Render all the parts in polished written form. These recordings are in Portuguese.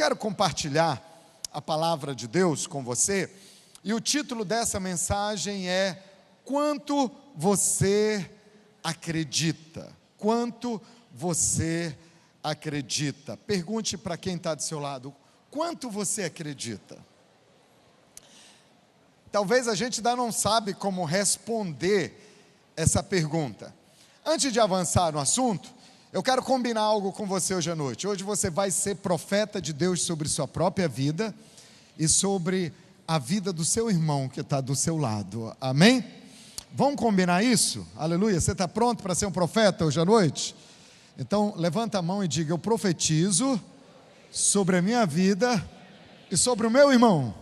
quero compartilhar a palavra de Deus com você, e o título dessa mensagem é: Quanto você acredita? Quanto você acredita? Pergunte para quem está do seu lado: quanto você acredita? Talvez a gente ainda não sabe como responder essa pergunta. Antes de avançar no assunto, eu quero combinar algo com você hoje à noite. Hoje você vai ser profeta de Deus sobre sua própria vida e sobre a vida do seu irmão que está do seu lado. Amém? Vamos combinar isso? Aleluia. Você está pronto para ser um profeta hoje à noite? Então levanta a mão e diga: eu profetizo sobre a minha vida e sobre o meu irmão.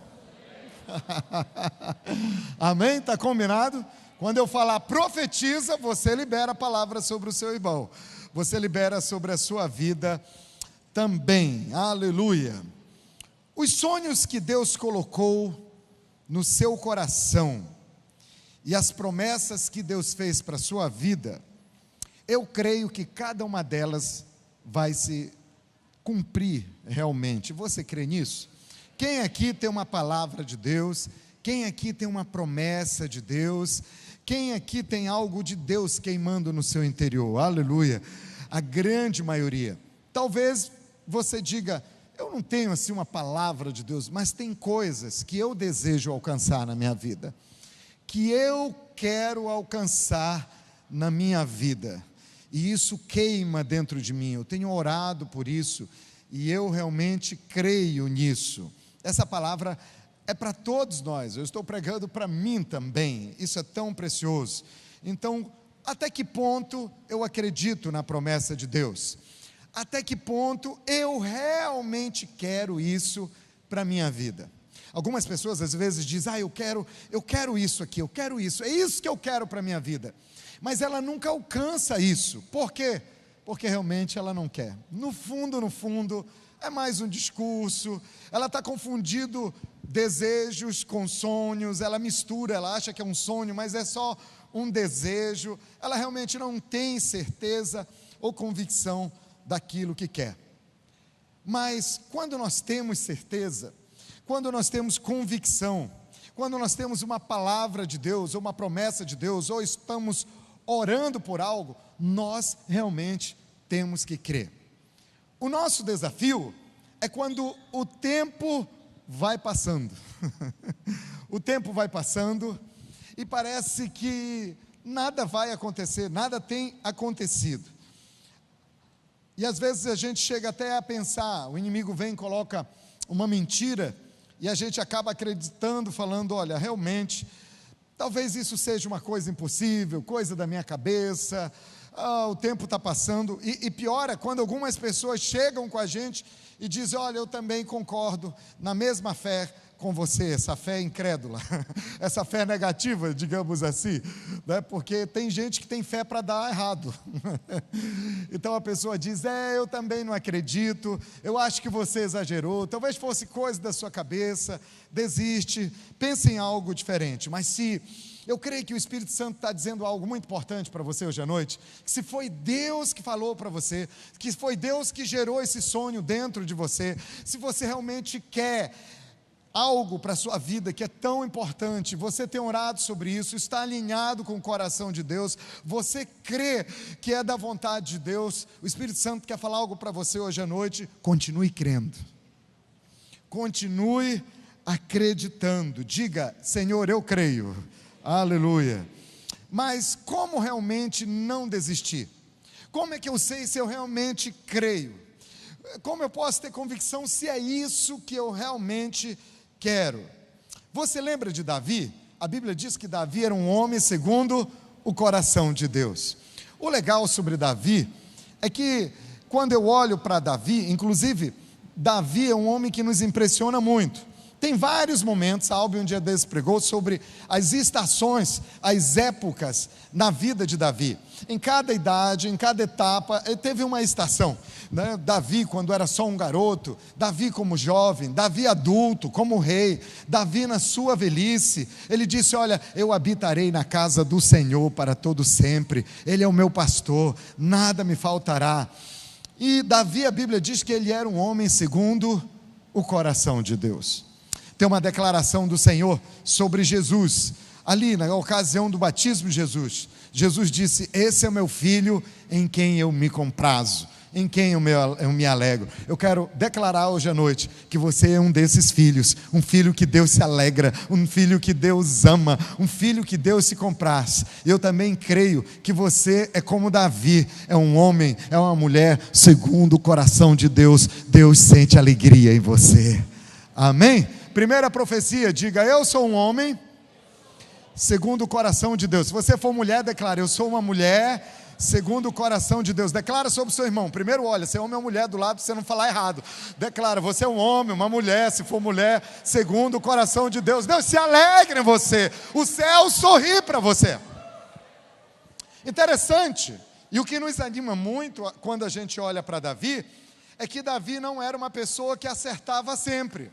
Amém? Está combinado? Quando eu falar profetiza, você libera a palavra sobre o seu irmão. Você libera sobre a sua vida também. Aleluia. Os sonhos que Deus colocou no seu coração e as promessas que Deus fez para a sua vida, eu creio que cada uma delas vai se cumprir realmente. Você crê nisso? Quem aqui tem uma palavra de Deus? Quem aqui tem uma promessa de Deus? Quem aqui tem algo de Deus queimando no seu interior? Aleluia. A grande maioria. Talvez você diga: eu não tenho assim uma palavra de Deus, mas tem coisas que eu desejo alcançar na minha vida, que eu quero alcançar na minha vida, e isso queima dentro de mim. Eu tenho orado por isso, e eu realmente creio nisso. Essa palavra é para todos nós. Eu estou pregando para mim também. Isso é tão precioso. Então, até que ponto eu acredito na promessa de Deus? Até que ponto eu realmente quero isso para a minha vida? Algumas pessoas às vezes dizem: eu quero isso aqui, eu quero isso, é isso que eu quero para a minha vida. Mas ela nunca alcança isso. Por quê? Porque realmente ela não quer. No fundo, é mais um discurso. Ela está confundindo desejos com sonhos. Ela mistura, ela acha que é um sonho, mas é só um desejo. Ela realmente não tem certeza ou convicção daquilo que quer. Mas quando nós temos certeza, quando nós temos convicção, quando nós temos uma palavra de Deus, ou uma promessa de Deus, ou estamos orando por algo, nós realmente temos que crer. O nosso desafio é quando o tempo vai passando. O tempo vai passando e parece que nada vai acontecer, nada tem acontecido. E às vezes a gente chega até a pensar, o inimigo vem e coloca uma mentira, e a gente acaba acreditando, falando: olha, realmente, talvez isso seja uma coisa impossível, coisa da minha cabeça, o tempo está passando. E pior é quando algumas pessoas chegam com a gente e dizem: olha, eu também concordo na mesma fé com você, essa fé incrédula, essa fé negativa, digamos assim, né? Porque tem gente que tem fé para dar errado. Então a pessoa diz: eu também não acredito, eu acho que você exagerou, talvez fosse coisa da sua cabeça, desiste, pense em algo diferente. Mas eu creio que o Espírito Santo está dizendo algo muito importante para você hoje à noite, que se foi Deus que falou para você, que foi Deus que gerou esse sonho dentro de você, se você realmente quer algo para a sua vida que é tão importante, você tem orado sobre isso, está alinhado com o coração de Deus, você crê que é da vontade de Deus, o Espírito Santo quer falar algo para você hoje à noite. Continue crendo, continue acreditando, diga: Senhor, eu creio. Aleluia. Mas como realmente não desistir? Como é que eu sei se eu realmente creio? Como eu posso ter convicção se é isso que eu realmente quero? Você lembra de Davi? A Bíblia diz que Davi era um homem segundo o coração de Deus. O legal sobre Davi é que quando eu olho para Davi, inclusive Davi é um homem que nos impressiona muito. Tem vários momentos, a Albi um dia desses pregou sobre as estações, as épocas na vida de Davi. Em cada idade, em cada etapa, ele teve uma estação, né? Davi quando era só um garoto, Davi como jovem, Davi adulto, como rei, Davi na sua velhice. Ele disse: olha, eu habitarei na casa do Senhor para todo sempre, Ele é o meu pastor, nada me faltará. E Davi, a Bíblia diz que ele era um homem segundo o coração de Deus. Tem uma declaração do Senhor sobre Jesus, ali na ocasião do batismo de Jesus. Jesus disse: esse é o meu filho em quem eu me comprazo, em quem eu me alegro. Eu quero declarar hoje à noite que você é um desses filhos, um filho que Deus se alegra, um filho que Deus ama, um filho que Deus se compraz. Eu também creio que você é como Davi, é um homem, é uma mulher segundo o coração de Deus. Deus sente alegria em você. Amém? Primeira profecia, diga: eu sou um homem segundo o coração de Deus. Se você for mulher, declare: eu sou uma mulher segundo o coração de Deus. Declara sobre o seu irmão. Primeiro olha, se é homem ou mulher do lado, para você não falar errado. Declara: você é um homem, uma mulher, se for mulher, segundo o coração de Deus. Deus se alegra em você, o céu sorri para você. Interessante, e o que nos anima muito quando a gente olha para Davi, é que Davi não era uma pessoa que acertava sempre.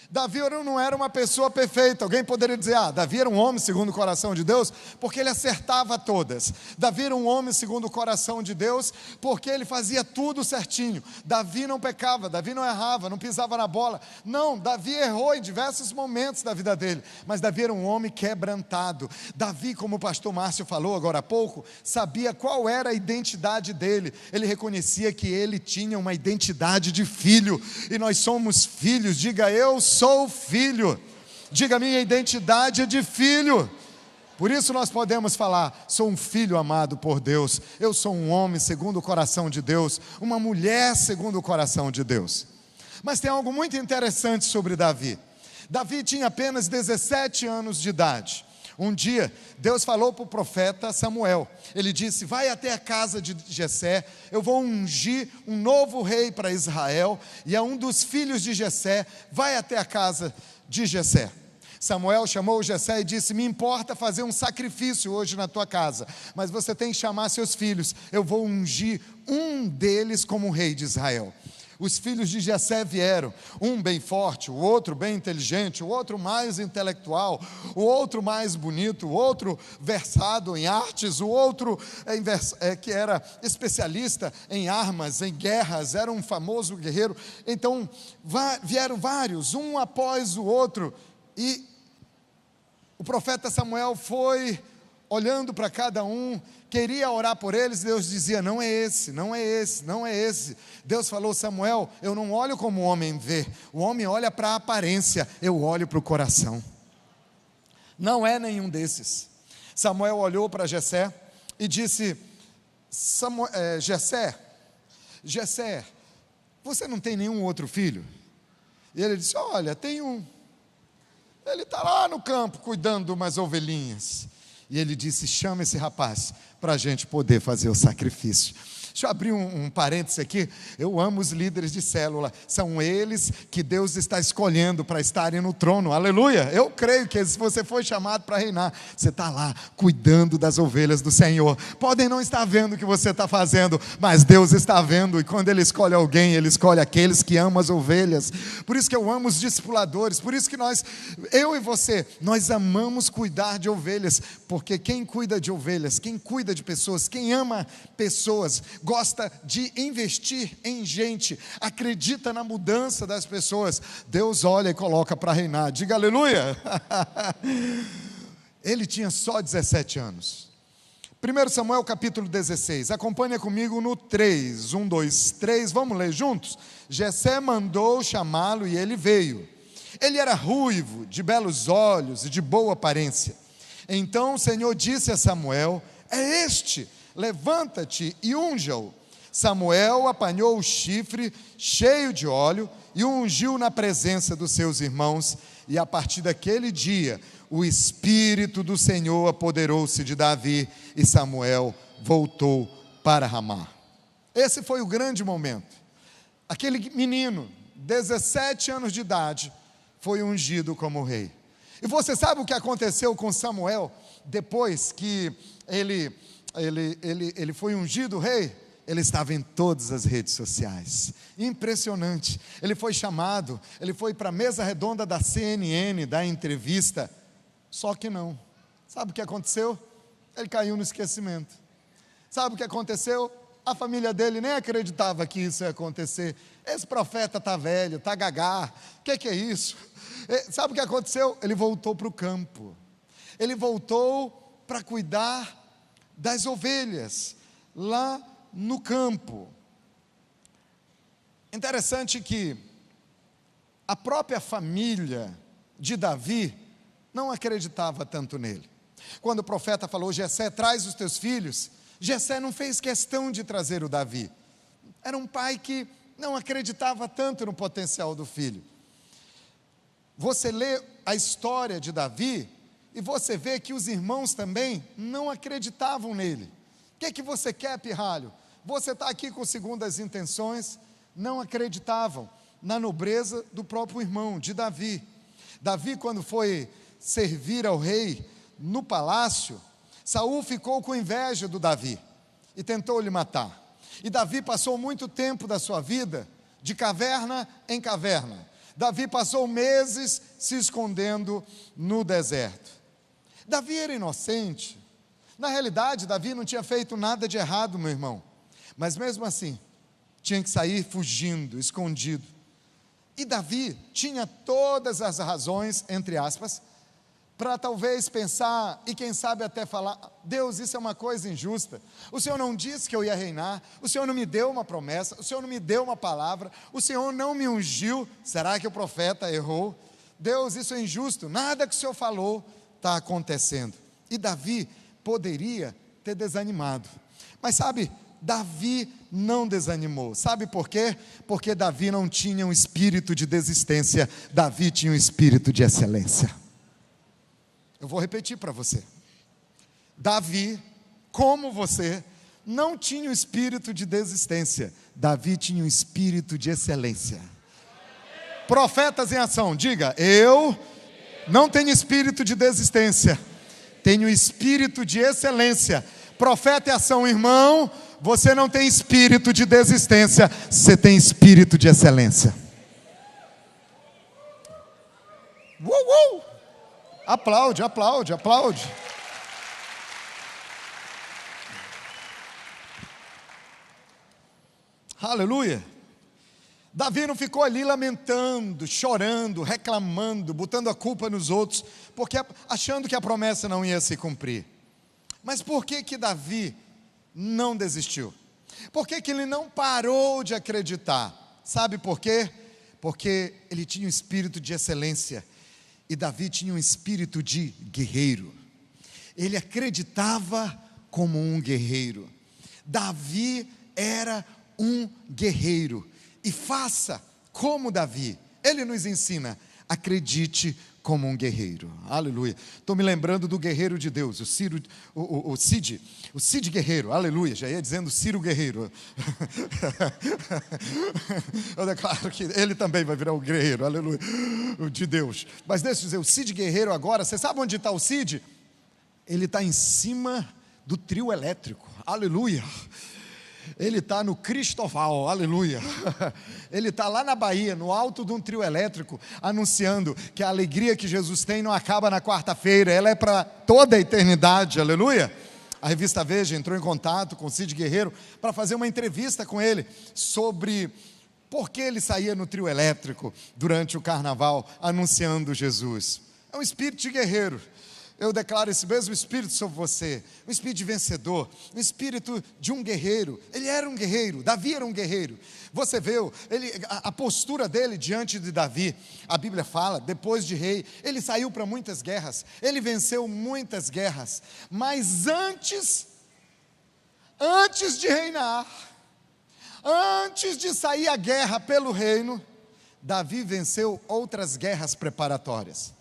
Davi não era uma pessoa perfeita. Alguém poderia dizer: Davi era um homem segundo o coração de Deus, porque ele acertava todas. Davi era um homem segundo o coração de Deus, porque ele fazia tudo certinho. Davi não pecava, Davi não errava, não pisava na bola. Não, Davi errou em diversos momentos da vida dele, mas Davi era um homem quebrantado. Davi, como o pastor Márcio falou agora há pouco, sabia qual era a identidade dele. Ele reconhecia que ele tinha uma identidade de filho, e nós somos filhos. Diga: eu sou filho. Diga: minha identidade é de filho. Por isso nós podemos falar: sou um filho amado por Deus. Eu sou um homem segundo o coração de Deus, uma mulher segundo o coração de Deus. Mas tem algo muito interessante sobre Davi. Davi tinha apenas 17 anos de idade. Um dia, Deus falou para o profeta Samuel. Ele disse: vai até a casa de Jessé, eu vou ungir um novo rei para Israel, e a um dos filhos de Jessé, vai até a casa de Jessé. Samuel chamou Jessé e disse: me importa fazer um sacrifício hoje na tua casa, mas você tem que chamar seus filhos, eu vou ungir um deles como rei de Israel. Os filhos de Jessé vieram, um bem forte, o outro bem inteligente, o outro mais intelectual, o outro mais bonito, o outro versado em artes, o outro que era especialista em armas, em guerras, era um famoso guerreiro. Então vieram vários, um após o outro, e o profeta Samuel foi olhando para cada um, queria orar por eles. Deus dizia: não é esse, não é esse, não é esse. Deus falou: Samuel, eu não olho como o homem vê, o homem olha para a aparência, eu olho para o coração. Não é nenhum desses. Samuel olhou para Jessé e disse: Jessé, você não tem nenhum outro filho? E ele disse: olha, tem um, ele está lá no campo cuidando de umas ovelhinhas. E ele disse: chama esse rapaz para a gente poder fazer o sacrifício. Deixa eu abrir um parêntese aqui. Eu amo os líderes de célula. São eles que Deus está escolhendo para estarem no trono. Aleluia. Eu creio que se você foi chamado para reinar, você está lá cuidando das ovelhas do Senhor. Podem não estar vendo o que você está fazendo, mas Deus está vendo. E quando Ele escolhe alguém, Ele escolhe aqueles que amam as ovelhas. Por isso que eu amo os discipuladores. Por isso que eu e você, nós amamos cuidar de ovelhas. Porque quem cuida de ovelhas, quem cuida de pessoas, quem ama pessoas, gosta de investir em gente, acredita na mudança das pessoas, Deus olha e coloca para reinar. Diga aleluia. Ele tinha só 17 anos. 1 Samuel capítulo 16, acompanha comigo no 3, 1, 2, 3, vamos ler juntos? Jessé mandou chamá-lo e ele veio. Ele era ruivo, de belos olhos e de boa aparência. Então o Senhor disse a Samuel: é este, levanta-te e unja-o. Samuel apanhou o chifre cheio de óleo e o ungiu na presença dos seus irmãos. E a partir daquele dia, o Espírito do Senhor apoderou-se de Davi e Samuel voltou para Ramá. Esse foi o grande momento. Aquele menino, 17 anos de idade, foi ungido como rei. E você sabe o que aconteceu com Samuel depois que ele foi ungido rei? Ele estava em todas as redes sociais. Impressionante. Ele foi chamado, ele foi para a mesa redonda da CNN, da entrevista. Só que não. Sabe o que aconteceu? Ele caiu no esquecimento. Sabe o que aconteceu? A família dele nem acreditava que isso ia acontecer. Esse profeta está velho, está gagá, o que é isso? Sabe o que aconteceu? Ele voltou para o campo, ele voltou para cuidar das ovelhas, lá no campo. Interessante que a própria família de Davi não acreditava tanto nele. Quando o profeta falou: Jessé, traz os teus filhos, Jessé não fez questão de trazer o Davi. Era um pai que não acreditava tanto no potencial do filho. Você lê a história de Davi e você vê que os irmãos também não acreditavam nele. O que é que você quer, pirralho? Você está aqui com segundas intenções. Não acreditavam na nobreza do próprio irmão, de Davi. Davi, quando foi servir ao rei no palácio, Saul ficou com inveja do Davi e tentou lhe matar. E Davi passou muito tempo da sua vida de caverna em caverna. Davi passou meses se escondendo no deserto. Davi era inocente. Na realidade, Davi não tinha feito nada de errado, meu irmão. Mas mesmo assim, tinha que sair fugindo, escondido. E Davi tinha todas as razões, entre aspas, para talvez pensar, e quem sabe até falar: Deus, isso é uma coisa injusta, o Senhor não disse que eu ia reinar, o Senhor não me deu uma promessa, o Senhor não me deu uma palavra, o Senhor não me ungiu, será que o profeta errou? Deus, isso é injusto, nada que o Senhor falou está acontecendo. E Davi poderia ter desanimado, mas sabe, Davi não desanimou. Sabe por quê? Porque Davi não tinha um espírito de desistência, Davi tinha um espírito de excelência. Eu vou repetir para você. Davi, como você, não tinha um espírito de desistência, Davi tinha um espírito de excelência. Profetas em ação, diga: eu não tenho espírito de desistência, tenho espírito de excelência. Profeta em ação, irmão, você não tem espírito de desistência, você tem espírito de excelência. Aplaude, aplaude, aplaude. Aleluia. Davi não ficou ali lamentando, chorando, reclamando, botando a culpa nos outros, porque achando que a promessa não ia se cumprir. Mas por que Davi não desistiu? Por que ele não parou de acreditar? Sabe por quê? Porque ele tinha um espírito de excelência. E Davi tinha um espírito de guerreiro. Ele acreditava como um guerreiro. Davi era um guerreiro. E faça como Davi. Ele nos ensina: acredite como um guerreiro. Aleluia. Estou me lembrando do guerreiro de Deus, o Cid Guerreiro. Aleluia. Já ia dizendo Ciro Guerreiro. Eu declaro que ele também vai virar o guerreiro. Aleluia. De Deus. Mas deixa eu dizer, o Cid Guerreiro agora, você sabe onde está o Cid? Ele está em cima do trio elétrico. Aleluia. Ele está no Cristoval, aleluia. Ele está lá na Bahia, no alto de um trio elétrico, anunciando que a alegria que Jesus tem não acaba na quarta-feira, ela é para toda a eternidade, aleluia. A revista Veja entrou em contato com o Cid Guerreiro para fazer uma entrevista com ele sobre por que ele saía no trio elétrico durante o carnaval, anunciando Jesus. É um espírito de guerreiro. Eu declaro esse mesmo espírito sobre você, um espírito de vencedor, um espírito de um guerreiro. Ele era um guerreiro, Davi era um guerreiro. Você viu a postura dele diante de Davi. A Bíblia fala, depois de rei, ele saiu para muitas guerras, ele venceu muitas guerras. Mas antes de reinar, antes de sair a guerra pelo reino, Davi venceu outras guerras preparatórias.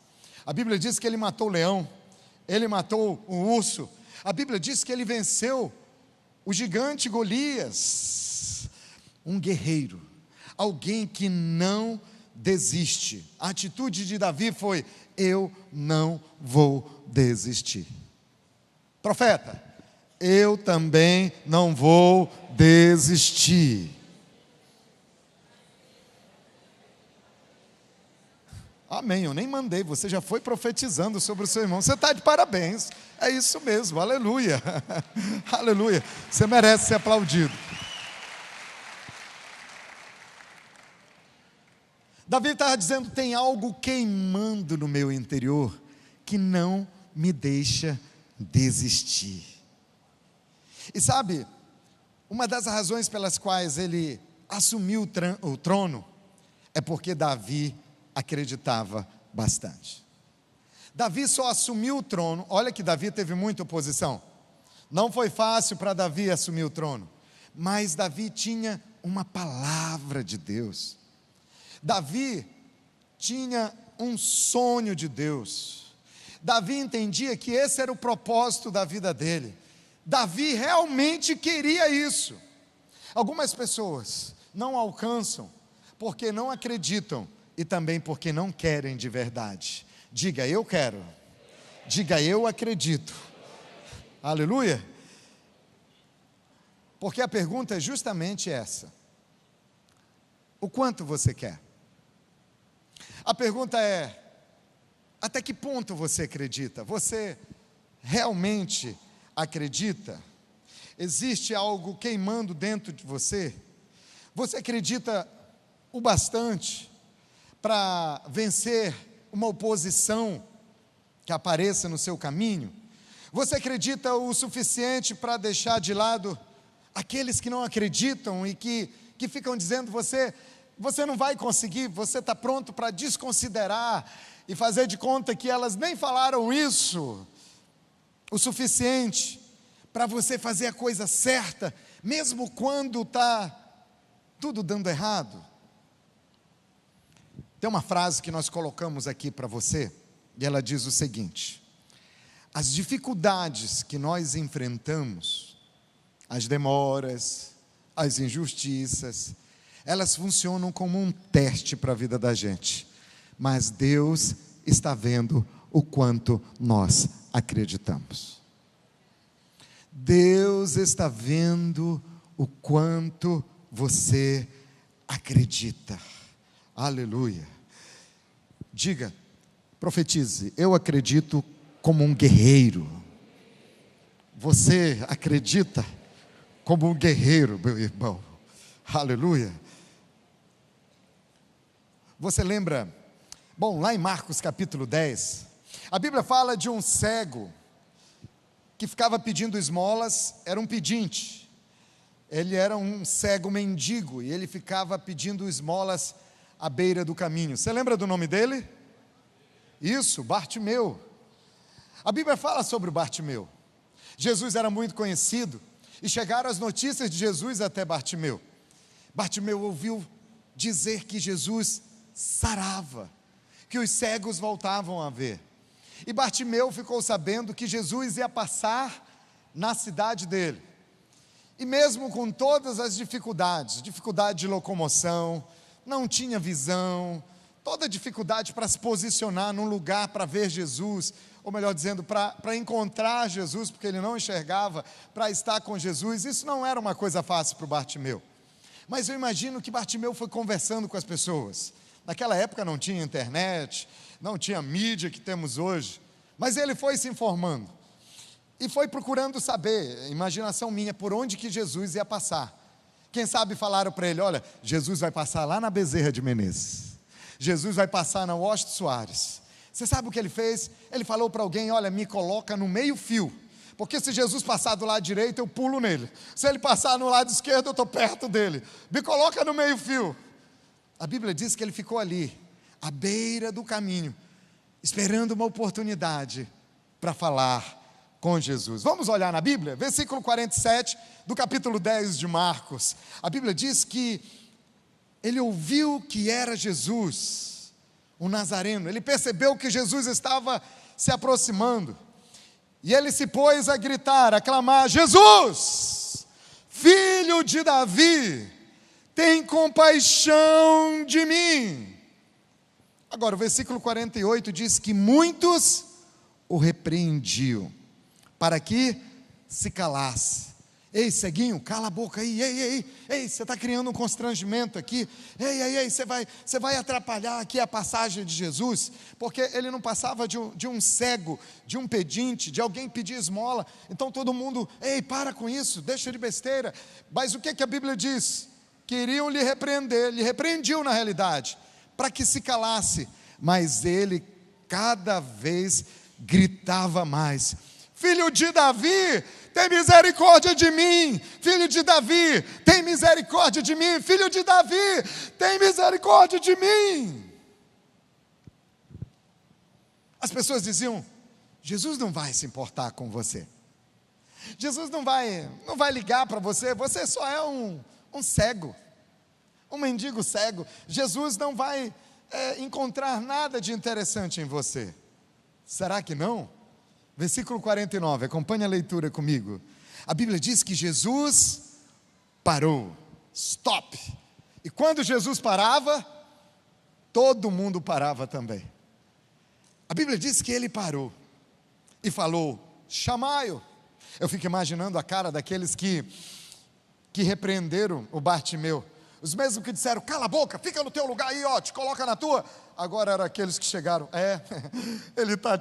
A Bíblia diz que ele matou o leão, ele matou o urso. A Bíblia diz que ele venceu o gigante Golias. Um guerreiro, alguém que não desiste. A atitude de Davi foi: eu não vou desistir. Profeta, eu também não vou desistir. Amém, eu nem mandei, você já foi profetizando sobre o seu irmão. Você está de parabéns, é isso mesmo, aleluia. Aleluia, você merece ser aplaudido. Davi estava dizendo: tem algo queimando no meu interior que não me deixa desistir. E sabe, uma das razões pelas quais ele assumiu o trono é porque Davi acreditava bastante. Davi só assumiu o trono, olha que Davi teve muita oposição, não foi fácil para Davi assumir o trono, mas Davi tinha uma palavra de Deus. Davi tinha um sonho de Deus. Davi entendia que esse era o propósito da vida dele. Davi realmente queria isso. Algumas pessoas não alcançam porque não acreditam e também porque não querem de verdade. Diga: eu quero. Diga: eu acredito. Aleluia. Porque a pergunta é justamente essa: o quanto você quer? A pergunta é: até que ponto você acredita? Você realmente acredita? Existe algo queimando dentro de você? Você acredita o bastante para vencer uma oposição que apareça no seu caminho? Você acredita o suficiente para deixar de lado aqueles que não acreditam e que ficam dizendo: você não vai conseguir, você está pronto para desconsiderar e fazer de conta que elas nem falaram isso o suficiente para você fazer a coisa certa, mesmo quando está tudo dando errado? Tem uma frase que nós colocamos aqui para você, e ela diz o seguinte: as dificuldades que nós enfrentamos, as demoras, as injustiças, elas funcionam como um teste para a vida da gente, mas Deus está vendo o quanto nós acreditamos. Deus está vendo o quanto você acredita. Aleluia. Diga, profetize: eu acredito como um guerreiro. Você acredita como um guerreiro, meu irmão? Aleluia. Você lembra, bom, lá em Marcos capítulo 10, a Bíblia fala de um cego que ficava pedindo esmolas, era um pedinte. Ele era um cego mendigo e ele ficava pedindo esmolas à beira do caminho. Você lembra do nome dele? Isso, Bartimeu. A Bíblia fala sobre o Bartimeu. Jesus era muito conhecido e chegaram as notícias de Jesus até Bartimeu. Bartimeu ouviu dizer que Jesus sarava, que os cegos voltavam a ver. E Bartimeu ficou sabendo que Jesus ia passar na cidade dele. E mesmo com todas as dificuldade de locomoção, não tinha visão, toda dificuldade para se posicionar num lugar para ver Jesus, ou melhor dizendo, para encontrar Jesus, porque ele não enxergava, para estar com Jesus, isso não era uma coisa fácil para o Bartimeu. Mas eu imagino que Bartimeu foi conversando com as pessoas. Naquela época não tinha internet, não tinha mídia que temos hoje, mas ele foi se informando, e foi procurando saber, imaginação minha, por onde que Jesus ia passar. Quem sabe falaram para ele: olha, Jesus vai passar lá na Bezerra de Menezes, Jesus vai passar na Washington Soares. Você sabe o que ele fez? Ele falou para alguém: olha, me coloca no meio fio, porque se Jesus passar do lado direito, eu pulo nele, se ele passar no lado esquerdo, eu estou perto dele, me coloca no meio fio. A Bíblia diz que ele ficou ali, à beira do caminho, esperando uma oportunidade para falar com Jesus. Vamos olhar na Bíblia? Versículo 47 do capítulo 10 de Marcos. A Bíblia diz que ele ouviu que era Jesus, o Nazareno. Ele percebeu que Jesus estava se aproximando, e ele se pôs a gritar, a clamar: Jesus, filho de Davi, tem compaixão de mim. Agora o versículo 48 diz que muitos o repreendiam, para que se calasse. Ei, ceguinho, cala a boca aí, ei, você está criando um constrangimento aqui, ei, você vai atrapalhar aqui a passagem de Jesus, porque ele não passava de um cego, de um pedinte, de alguém pedir esmola. Então todo mundo: ei, para com isso, deixa de besteira. Mas o que a Bíblia diz? Queriam lhe repreender, lhe repreendiam na realidade, para que se calasse, mas ele cada vez gritava mais: Filho de Davi, tem misericórdia de mim. Filho de Davi, tem misericórdia de mim. Filho de Davi, tem misericórdia de mim. As pessoas diziam: Jesus não vai se importar com você. Jesus não vai ligar para você. Você só é um cego, um mendigo cego. Jesus não vai encontrar nada de interessante em você. Será que não? Versículo 49, acompanhe a leitura comigo. A Bíblia diz que Jesus parou, stop. E quando Jesus parava, todo mundo parava também. A Bíblia diz que ele parou e falou: chamai-o. Eu fico imaginando a cara daqueles que repreenderam o Bartimeu. Os mesmos que disseram: cala a boca, fica no teu lugar aí, ó, te coloca na tua. Agora eram aqueles que chegaram: ele está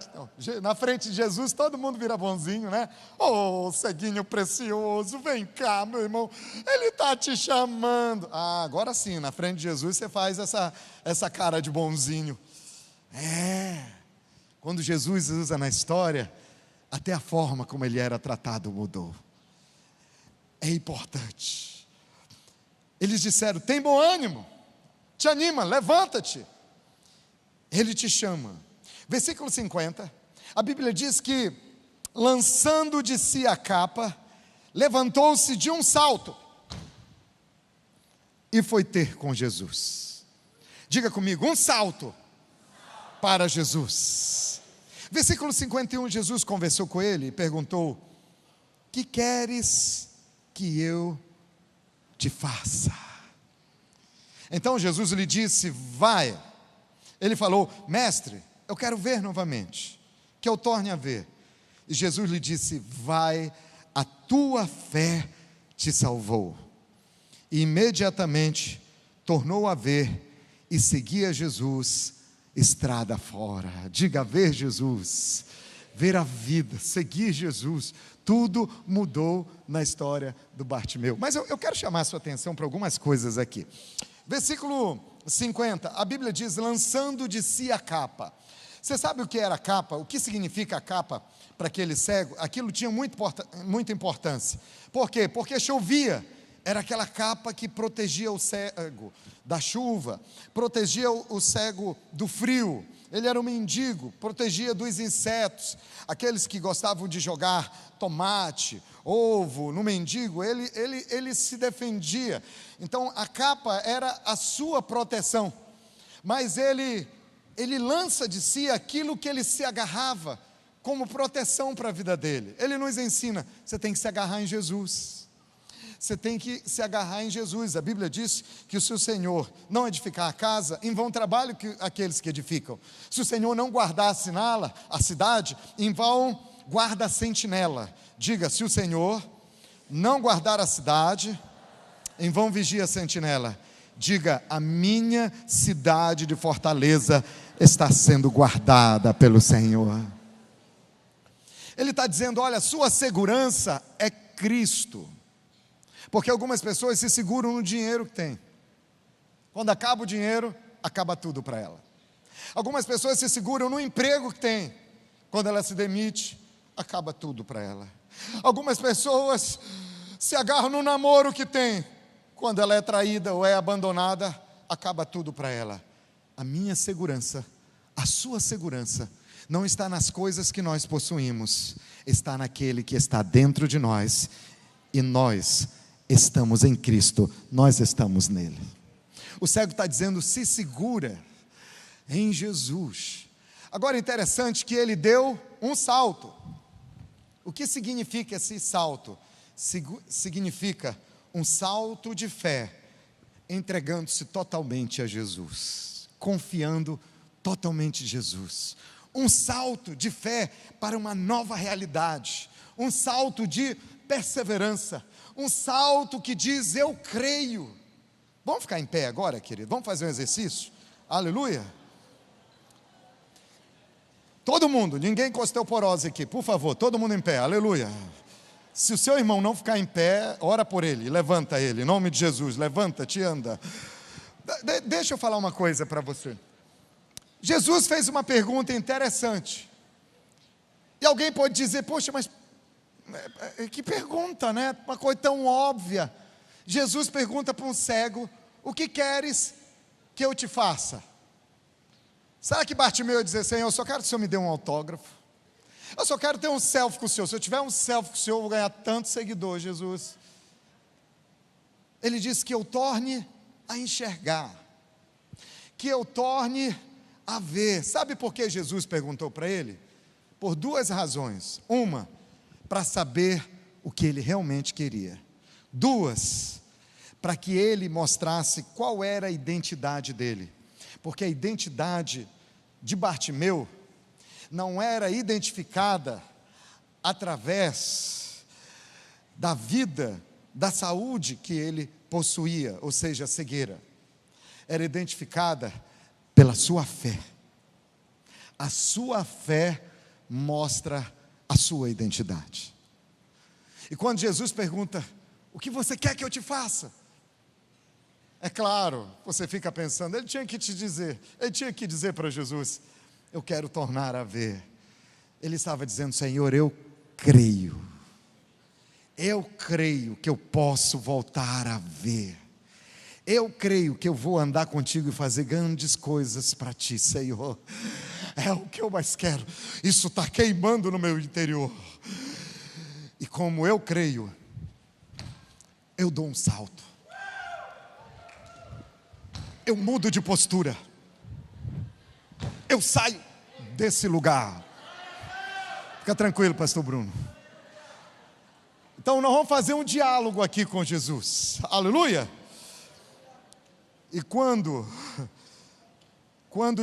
na frente de Jesus, todo mundo vira bonzinho, né? Oh, ceguinho precioso, vem cá, meu irmão, ele está te chamando. Agora sim, na frente de Jesus você faz essa cara de bonzinho. Quando Jesus usa na história, até a forma como ele era tratado mudou. É importante. Eles disseram: tem bom ânimo, te anima, levanta-te. Ele te chama. Versículo 50, a Bíblia diz que, lançando de si a capa, levantou-se de um salto e foi ter com Jesus. Diga comigo: um salto para Jesus. Versículo 51, Jesus conversou com ele e perguntou: que queres que eu te faça? Então Jesus lhe disse: vai. Ele falou: mestre, eu quero ver novamente, que eu torne a ver. E Jesus lhe disse: vai, a tua fé te salvou. E imediatamente tornou a ver e seguia Jesus estrada fora. Diga: ver Jesus, ver a vida, seguir Jesus. Tudo mudou na história do Bartimeu. Mas eu quero chamar a sua atenção para algumas coisas aqui. Versículo 50, a Bíblia diz: lançando de si a capa. Você sabe o que era a capa? O que significa a capa para aquele cego? Aquilo tinha muita importância. Por quê? Porque chovia. Era aquela capa que protegia o cego da chuva, protegia o cego do frio. Ele era um mendigo, protegia dos insetos. Aqueles que gostavam de jogar tomate, ovo no mendigo, ele se defendia. Então a capa era a sua proteção. Mas ele lança de si aquilo que ele se agarrava como proteção para a vida dele. Ele nos ensina: você tem que se agarrar em Jesus. Você tem que se agarrar em Jesus. A Bíblia diz que se o Senhor não edificar a casa, em vão trabalho aqueles que edificam. Se o Senhor não guardar a cidade, em vão guarda a sentinela. Diga: se o Senhor não guardar a cidade, em vão vigia a sentinela. Diga: a minha cidade de Fortaleza está sendo guardada pelo Senhor. Ele está dizendo: olha, sua segurança é Cristo. Porque algumas pessoas se seguram no dinheiro que tem. Quando acaba o dinheiro, acaba tudo para ela. Algumas pessoas se seguram no emprego que tem. Quando ela se demite, acaba tudo para ela. Algumas pessoas se agarram no namoro que tem. Quando ela é traída ou é abandonada, acaba tudo para ela. A minha segurança, a sua segurança, não está nas coisas que nós possuímos, está naquele que está dentro de nós. E nós estamos em Cristo, nós estamos nele. O cego está dizendo: se segura em Jesus. Agora, interessante que ele deu um salto. O que significa esse salto? Significa um salto de fé, entregando-se totalmente a Jesus, confiando totalmente em Jesus. Um salto de fé para uma nova realidade, um salto de perseverança, um salto que diz: eu creio. Vamos ficar em pé agora, querido? Vamos fazer um exercício? Aleluia. Todo mundo, ninguém com osteoporose aqui, por favor, todo mundo em pé, aleluia. Se o seu irmão não ficar em pé, ora por ele, levanta ele, em nome de Jesus, levanta-te e anda. deixa eu falar uma coisa para você. Jesus fez uma pergunta interessante. E alguém pode dizer, poxa, mas que pergunta, né? Uma coisa tão óbvia. Jesus pergunta para um cego, o que queres que eu te faça? Será que Bartimeu ia dizer, Senhor, eu só quero que o Senhor me dê um autógrafo? Eu só quero ter um selfie com o Senhor. Se eu tiver um selfie com o Senhor, eu vou ganhar tanto seguidor, Jesus. Ele disse que eu torne a enxergar, que eu torne a ver. Sabe por que Jesus perguntou para ele? Por duas razões. Uma, para saber o que ele realmente queria. Duas, para que ele mostrasse qual era a identidade dele. Porque a identidade de Bartimeu não era identificada através da vida, da saúde que ele possuía, ou seja, a cegueira. Era identificada pela sua fé. A sua fé mostra a sua identidade. E quando Jesus pergunta, o que você quer que eu te faça? É claro, você fica pensando, ele tinha que dizer para Jesus, eu quero tornar a ver. Ele estava dizendo, Senhor, eu creio que eu posso voltar a ver. Eu creio que eu vou andar contigo e fazer grandes coisas para ti, Senhor. É o que eu mais quero. Isso está queimando no meu interior. E como eu creio, eu dou um salto. Eu mudo de postura. Eu saio desse lugar. Fica tranquilo, pastor Bruno. Então nós vamos fazer um diálogo aqui com Jesus. Aleluia. E quando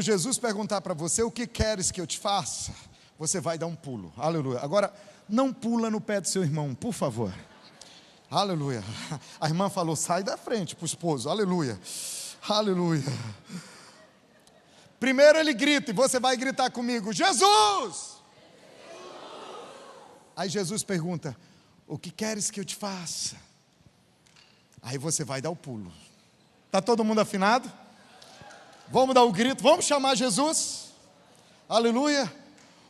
Jesus perguntar para você, o que queres que eu te faça? Você vai dar um pulo. Aleluia. Agora, não pula no pé do seu irmão, por favor. Aleluia. A irmã falou, sai da frente para o esposo. Aleluia. Aleluia. Primeiro ele grita, e você vai gritar comigo, Jesus! Aí Jesus pergunta, o que queres que eu te faça? Aí você vai dar o pulo. Está todo mundo afinado? Vamos dar o grito, vamos chamar Jesus. Aleluia.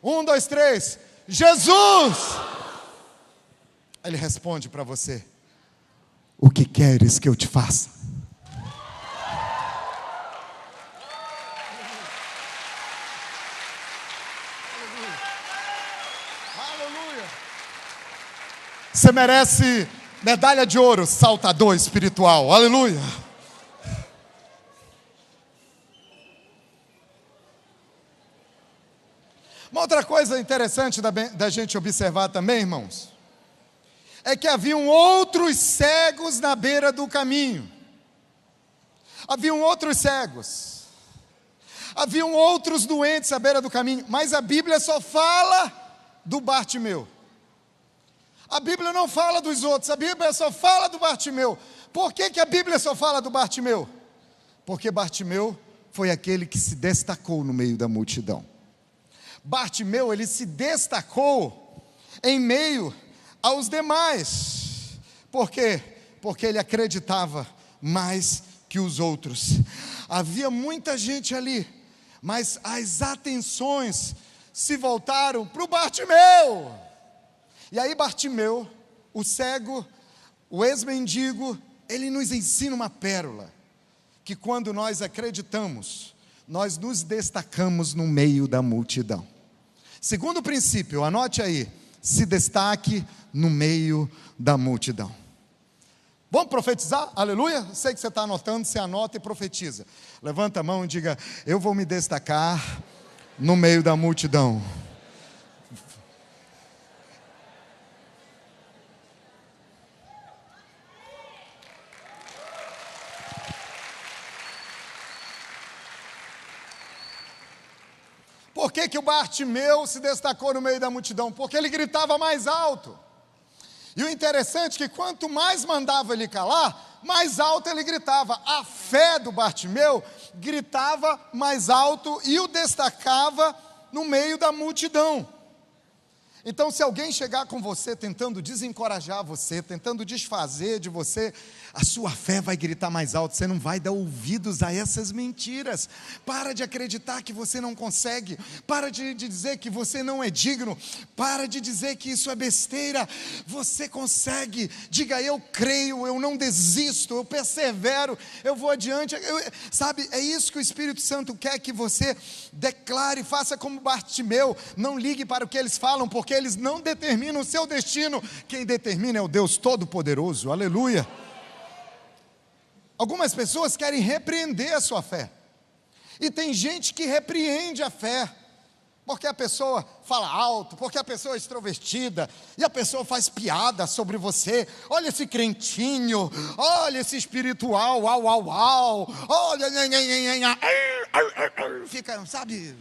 1, 2, 3. Jesus! Ele responde para você, o que queres que eu te faça? Aleluia. Você merece medalha de ouro, saltador espiritual. Aleluia. Uma outra coisa interessante da gente observar também, irmãos, é que haviam outros cegos na beira do caminho. Haviam outros cegos. Haviam outros doentes à beira do caminho. Mas a Bíblia só fala do Bartimeu. A Bíblia não fala dos outros. A Bíblia só fala do Bartimeu. Por que a Bíblia só fala do Bartimeu? Porque Bartimeu foi aquele que se destacou no meio da multidão. Bartimeu, ele se destacou em meio aos demais. Por quê? Porque ele acreditava mais que os outros. Havia muita gente ali, mas as atenções se voltaram para o Bartimeu. E aí Bartimeu, o cego, o ex-mendigo, ele nos ensina uma pérola, que quando nós acreditamos, nós nos destacamos no meio da multidão. Segundo princípio, anote aí, se destaque no meio da multidão. Vamos profetizar? Aleluia? Sei que você está anotando, você anota e profetiza. Levanta a mão e diga, eu vou me destacar no meio da multidão. Por que o Bartimeu se destacou no meio da multidão? Porque ele gritava mais alto. E o interessante é que quanto mais mandava ele calar, mais alto ele gritava. A fé do Bartimeu gritava mais alto e o destacava no meio da multidão. Então, se alguém chegar com você tentando desencorajar você, tentando desfazer de você, a sua fé vai gritar mais alto. Você não vai dar ouvidos a essas mentiras. Para de acreditar que você não consegue. Para de dizer que você não é digno. Para de dizer que isso é besteira. Você consegue. Diga: eu creio, eu não desisto, eu persevero, eu vou adiante. Sabe, é isso que o Espírito Santo quer que você declare. Faça como Bartimeu. Não ligue para o que eles falam, porque eles não determinam o seu destino. Quem determina é o Deus Todo-Poderoso. Aleluia. Algumas pessoas querem repreender a sua fé, e tem gente que repreende a fé, porque a pessoa fala alto, porque a pessoa é extrovertida, e a pessoa faz piada sobre você. Olha esse crentinho, olha esse espiritual, olha, fica, sabe?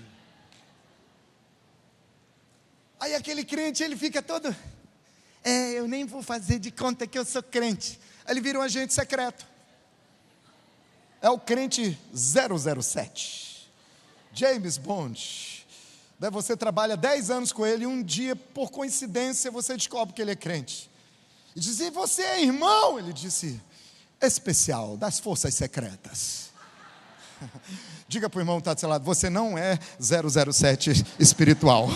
Aí aquele crente, ele fica todo, eu nem vou fazer de conta que eu sou crente. Aí ele vira um agente secreto. É o crente 007, James Bond. Daí você trabalha 10 anos com ele, e um dia, por coincidência, você descobre que ele é crente. E diz: e você é irmão? Ele disse: especial, das forças secretas. Diga para o irmão que está do seu lado: você não é 007 espiritual.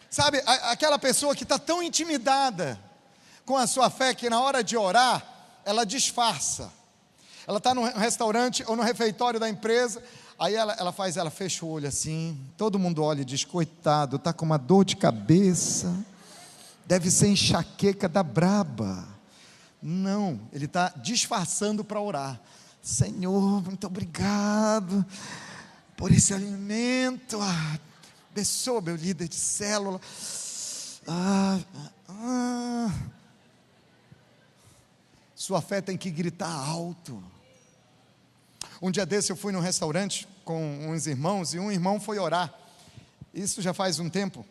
Sabe, aquela pessoa que está tão intimidada com a sua fé, que na hora de orar, ela disfarça. Ela está no restaurante ou no refeitório da empresa, aí ela fecha o olho assim, todo mundo olha e diz: coitado, está com uma dor de cabeça, deve ser enxaqueca da braba. Não, ele está disfarçando para orar. Senhor, muito obrigado por esse alimento. Abençoa meu líder de célula. Sua fé tem que gritar alto. Um dia desse eu fui num restaurante com uns irmãos, e um irmão foi orar. Isso já faz um tempo.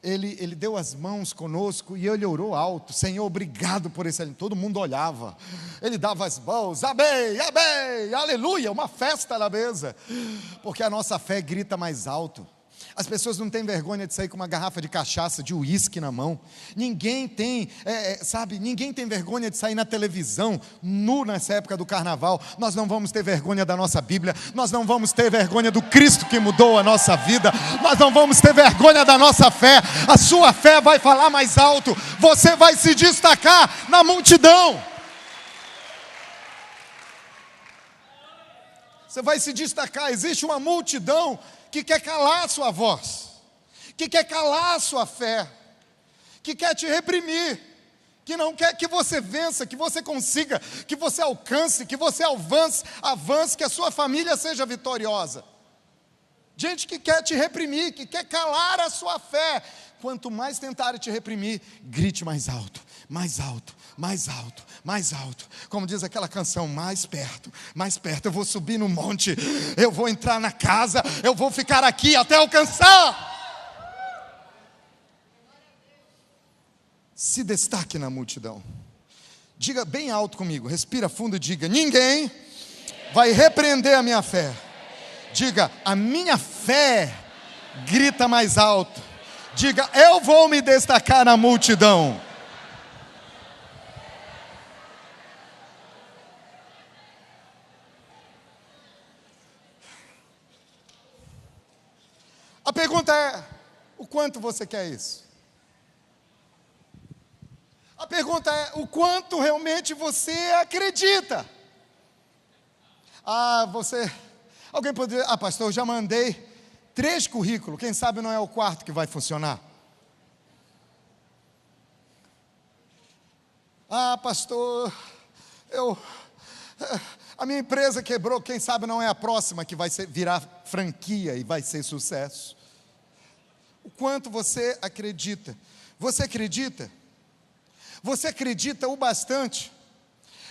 Ele deu as mãos conosco e ele orou alto: Senhor, obrigado por esse alimento. Todo mundo olhava. Ele dava as mãos: amém, amém, aleluia, uma festa na mesa. Porque a nossa fé grita mais alto. As pessoas não têm vergonha de sair com uma garrafa de cachaça, de uísque na mão. Ninguém tem, ninguém tem vergonha de sair na televisão, nu nessa época do carnaval. Nós não vamos ter vergonha da nossa Bíblia. Nós não vamos ter vergonha do Cristo que mudou a nossa vida. Nós não vamos ter vergonha da nossa fé. A sua fé vai falar mais alto. Você vai se destacar na multidão. Você vai se destacar. Existe uma multidão que quer calar a sua voz, que quer calar a sua fé, que quer te reprimir, que não quer que você vença, que você consiga, que você alcance, que você avance, que a sua família seja vitoriosa. Gente que quer te reprimir, que quer calar a sua fé. Quanto mais tentarem te reprimir, grite mais alto, mais alto, mais alto, mais alto. Como diz aquela canção: mais perto, eu vou subir no monte, eu vou entrar na casa, eu vou ficar aqui até alcançar. Se destaque na multidão. Diga bem alto comigo, respira fundo e diga: ninguém vai repreender a minha fé. Diga: a minha fé grita mais alto. Diga: eu vou me destacar na multidão. A pergunta é: o quanto você quer isso? A pergunta é: o quanto realmente você acredita? Alguém poderia dizer: pastor, eu já mandei 3 currículos, quem sabe não é o 4º que vai funcionar? Pastor, a minha empresa quebrou, quem sabe não é a próxima que vai virar franquia e vai ser sucesso. O quanto você acredita? Você acredita? Você acredita o bastante?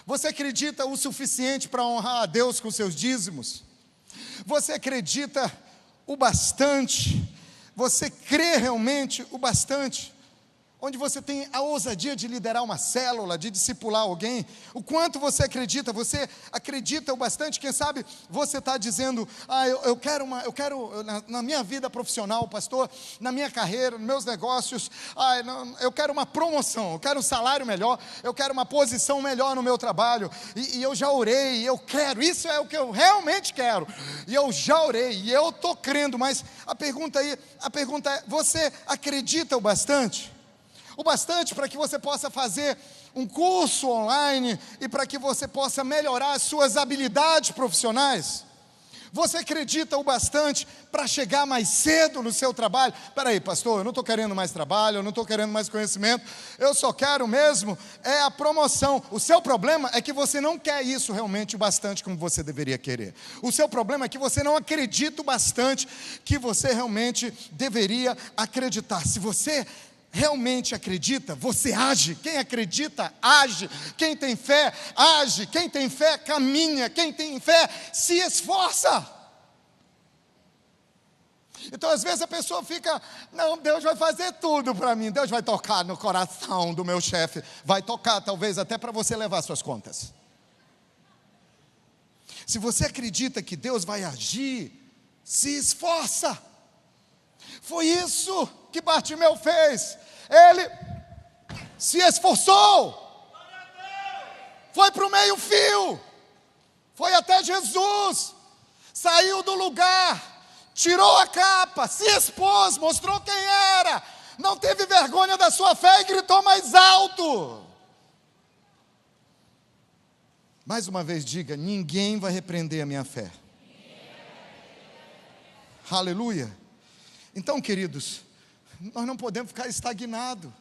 Você acredita o suficiente para honrar a Deus com seus dízimos? Você acredita o bastante? Você crê realmente o bastante? onde você tem a ousadia de liderar uma célula, de discipular alguém, o quanto você acredita o bastante, quem sabe você está dizendo, eu quero na minha vida profissional, pastor, na minha carreira, nos meus negócios, eu quero uma promoção, eu quero um salário melhor, eu quero uma posição melhor no meu trabalho, e eu já orei, eu quero, isso é o que eu realmente quero, e eu já orei, e eu estou crendo, mas a pergunta é, você acredita o bastante? O bastante para que você possa fazer um curso online e para que você possa melhorar as suas habilidades profissionais? Você acredita o bastante para chegar mais cedo no seu trabalho? Espera aí, pastor, eu não estou querendo mais trabalho, eu não estou querendo mais conhecimento, eu só quero mesmo a promoção. O seu problema é que você não quer isso realmente o bastante como você deveria querer. O seu problema é que você não acredita o bastante que você realmente deveria acreditar. Se você realmente acredita, você age. Quem acredita, age. Quem tem fé, age. Quem tem fé, caminha. Quem tem fé, se esforça. Então às vezes a pessoa fica, não, Deus vai fazer tudo para mim, Deus vai tocar no coração do meu chefe, vai tocar talvez até para você levar suas contas. Se você acredita que Deus vai agir, se esforça. Foi isso que Bartimeu fez. Ele se esforçou, foi para o meio-fio, foi até Jesus, saiu do lugar, tirou a capa, se expôs, mostrou quem era, não teve vergonha da sua fé e gritou mais alto. Mais uma vez diga, ninguém vai repreender a minha fé. Aleluia. Então, queridos, nós não podemos ficar estagnados.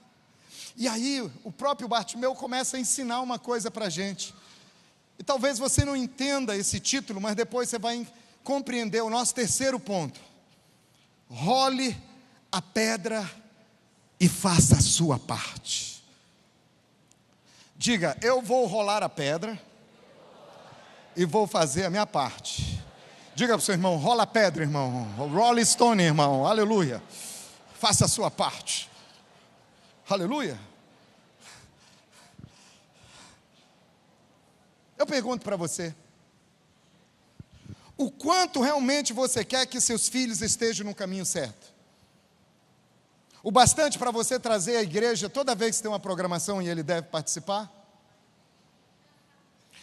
E aí, o próprio Bartimeu começa a ensinar uma coisa para a gente. E talvez você não entenda esse título, mas depois você vai compreender o nosso terceiro ponto. Role a pedra e faça a sua parte. Diga, eu vou rolar a pedra e vou fazer a minha parte. Diga para o seu irmão, rola a pedra, irmão. Roll stone, irmão. Aleluia. Faça a sua parte. Aleluia. Eu pergunto para você, o quanto realmente você quer que seus filhos estejam no caminho certo? O bastante para você trazer à igreja toda vez que tem uma programação e ele deve participar?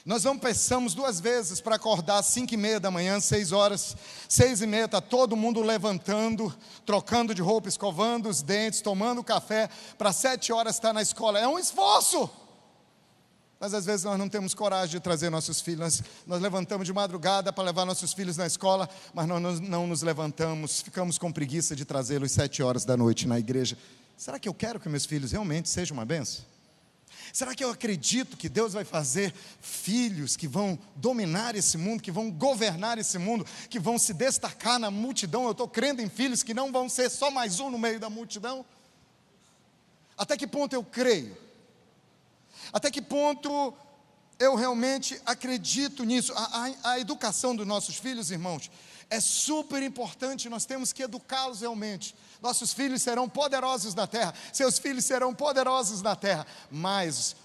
Nós não pensamos 2 vezes para acordar às 5:30 da manhã, 6 horas, 6:30, está todo mundo levantando, trocando de roupa, escovando os dentes, tomando café, para 7 horas estar na escola. É um esforço. Mas às vezes nós não temos coragem de trazer nossos filhos. Nós levantamos de madrugada para levar nossos filhos na escola, mas nós não nos levantamos, ficamos com preguiça de trazê-los 7 horas da noite na igreja. Será que eu quero que meus filhos realmente sejam uma bênção? Será que eu acredito que Deus vai fazer filhos que vão dominar esse mundo, que vão governar esse mundo, que vão se destacar na multidão? Eu estou crendo em filhos que não vão ser só mais um no meio da multidão. Até que ponto eu creio? Até que ponto eu realmente acredito nisso? A educação dos nossos filhos, irmãos, é super importante, nós temos que educá-los realmente. Nossos filhos serão poderosos na terra, seus filhos serão poderosos na terra, mas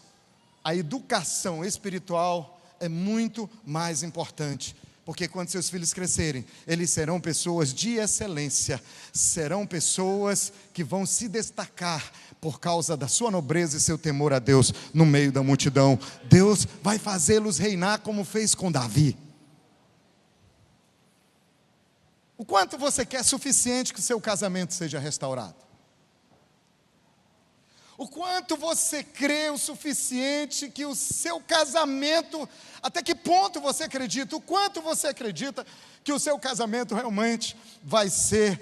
a educação espiritual é muito mais importante, porque quando seus filhos crescerem, eles serão pessoas de excelência, serão pessoas que vão se destacar por causa da sua nobreza e seu temor a Deus no meio da multidão. Deus vai fazê-los reinar como fez com Davi. O quanto você quer suficiente que o seu casamento seja restaurado? O quanto você crê o suficiente que o seu casamento, até que ponto você acredita, o quanto você acredita que o seu casamento realmente vai ser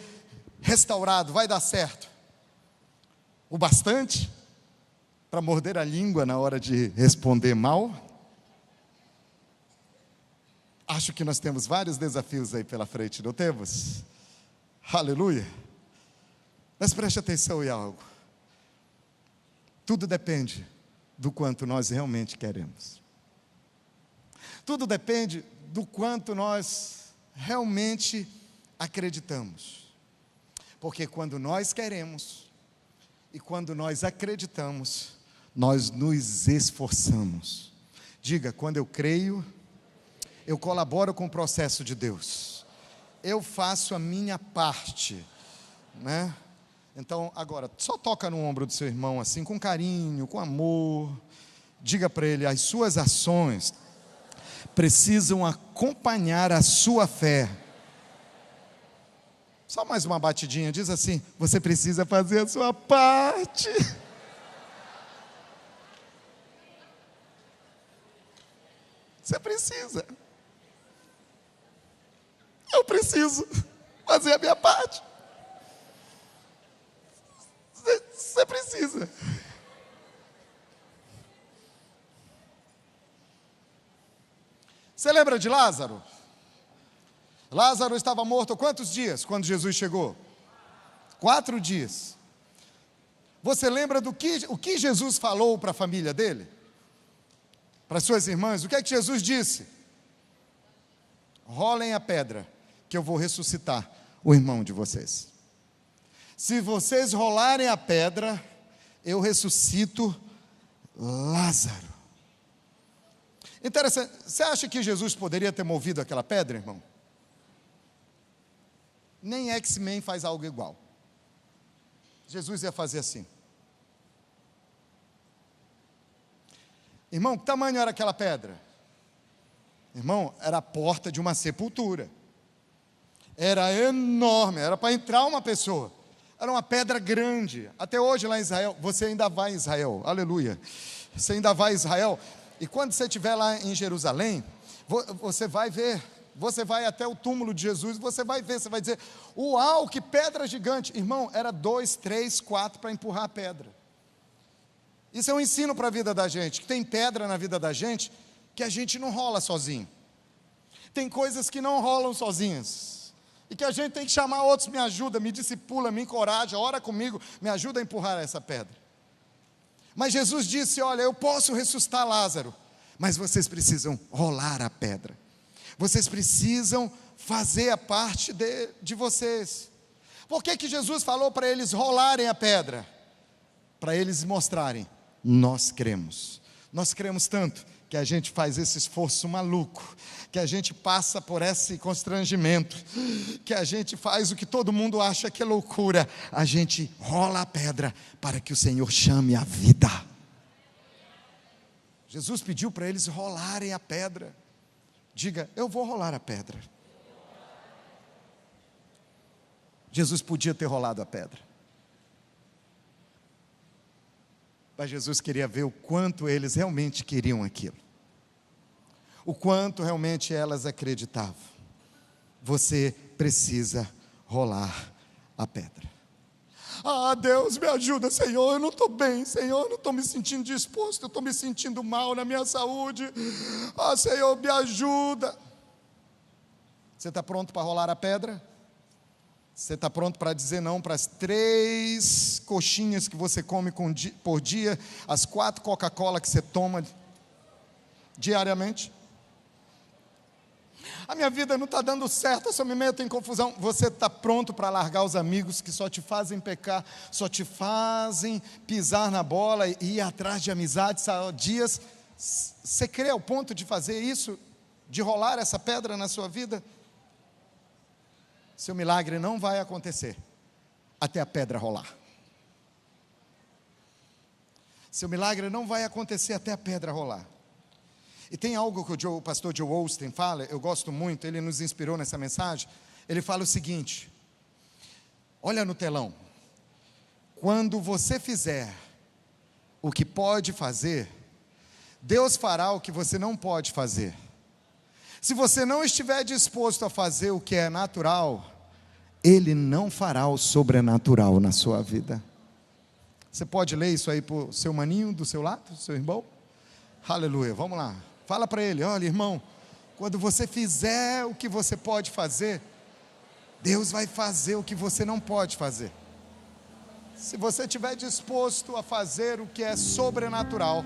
restaurado, vai dar certo? O bastante para morder a língua na hora de responder mal? Acho que nós temos vários desafios aí pela frente, não temos? Aleluia. Mas preste atenção em algo. Tudo depende do quanto nós realmente queremos. Tudo depende do quanto nós realmente acreditamos. Porque quando nós queremos E quando nós acreditamos, nós nos esforçamos. Diga, quando eu creio, eu colaboro com o processo de Deus. Eu faço a minha parte, né? Então, agora, só toca no ombro do seu irmão assim, com carinho, com amor. Diga para ele, as suas ações precisam acompanhar a sua fé. Só mais uma batidinha, diz assim, você precisa fazer a sua parte. Você precisa. Eu preciso fazer a minha parte. Você precisa. Você lembra de Lázaro? Lázaro estava morto quantos dias quando Jesus chegou? 4 dias. Você lembra o que Jesus falou para a família dele? Para suas irmãs? O que é que Jesus disse? Rolem a pedra, que eu vou ressuscitar o irmão de vocês. Se vocês rolarem a pedra, eu ressuscito Lázaro. Interessante, você acha que Jesus poderia ter movido aquela pedra, irmão? Nem X-Men faz algo igual. Jesus ia fazer assim. Irmão, que tamanho era aquela pedra? Irmão, era a porta de uma sepultura. Era enorme, era para entrar uma pessoa. Era uma pedra grande. Até hoje lá em Israel, você ainda vai em Israel, aleluia. Você ainda vai em Israel. E quando você estiver lá em Jerusalém, você vai ver, você vai até o túmulo de Jesus, você vai ver, você vai dizer, uau, que pedra gigante. Irmão, era 2, 3, 4 para empurrar a pedra. Isso é um ensino para a vida da gente, que tem pedra na vida da gente, que a gente não rola sozinho. Tem coisas que não rolam sozinhas, e que a gente tem que chamar outros, me ajuda, me discipula, me encoraja, ora comigo, me ajuda a empurrar essa pedra. Mas Jesus disse, olha, eu posso ressuscitar Lázaro, mas vocês precisam rolar a pedra. Vocês precisam fazer a parte de vocês. Por que Jesus falou para eles rolarem a pedra? Para eles mostrarem, nós cremos. Nós cremos tanto que a gente faz esse esforço maluco, que a gente passa por esse constrangimento, que a gente faz o que todo mundo acha que é loucura, a gente rola a pedra para que o Senhor chame a vida. Jesus pediu para eles rolarem a pedra. Diga, eu vou rolar a pedra. Jesus podia ter rolado a pedra, mas Jesus queria ver o quanto eles realmente queriam aquilo, o quanto realmente elas acreditavam. Você precisa rolar a pedra. Ah, Deus, me ajuda, Senhor, eu não estou bem, Senhor, eu não estou me sentindo disposto, eu estou me sentindo mal na minha saúde. Ah, Senhor, me ajuda. Você está pronto para rolar a pedra? Você está pronto para dizer não para as 3 coxinhas que você come por dia, as 4 Coca-Cola que você toma diariamente? A minha vida não está dando certo, eu só me meto em confusão. Você está pronto para largar os amigos que só te fazem pecar, só te fazem pisar na bola e ir atrás de amizades há dias? Você crê ao ponto de fazer isso, de rolar essa pedra na sua vida? Seu milagre não vai acontecer até a pedra rolar. Seu milagre não vai acontecer até a pedra rolar. E tem algo que o pastor Joel Osteen fala, eu gosto muito, ele nos inspirou nessa mensagem. Ele fala o seguinte, olha no telão, quando você fizer o que pode fazer, Deus fará o que você não pode fazer. Se você não estiver disposto a fazer o que é natural, Ele não fará o sobrenatural na sua vida. Você pode ler isso aí para o seu maninho do seu lado, seu irmão? Aleluia, vamos lá. Fala para ele, olha irmão, quando você fizer o que você pode fazer, Deus vai fazer o que você não pode fazer. Se você estiver disposto a fazer o que é sobrenatural,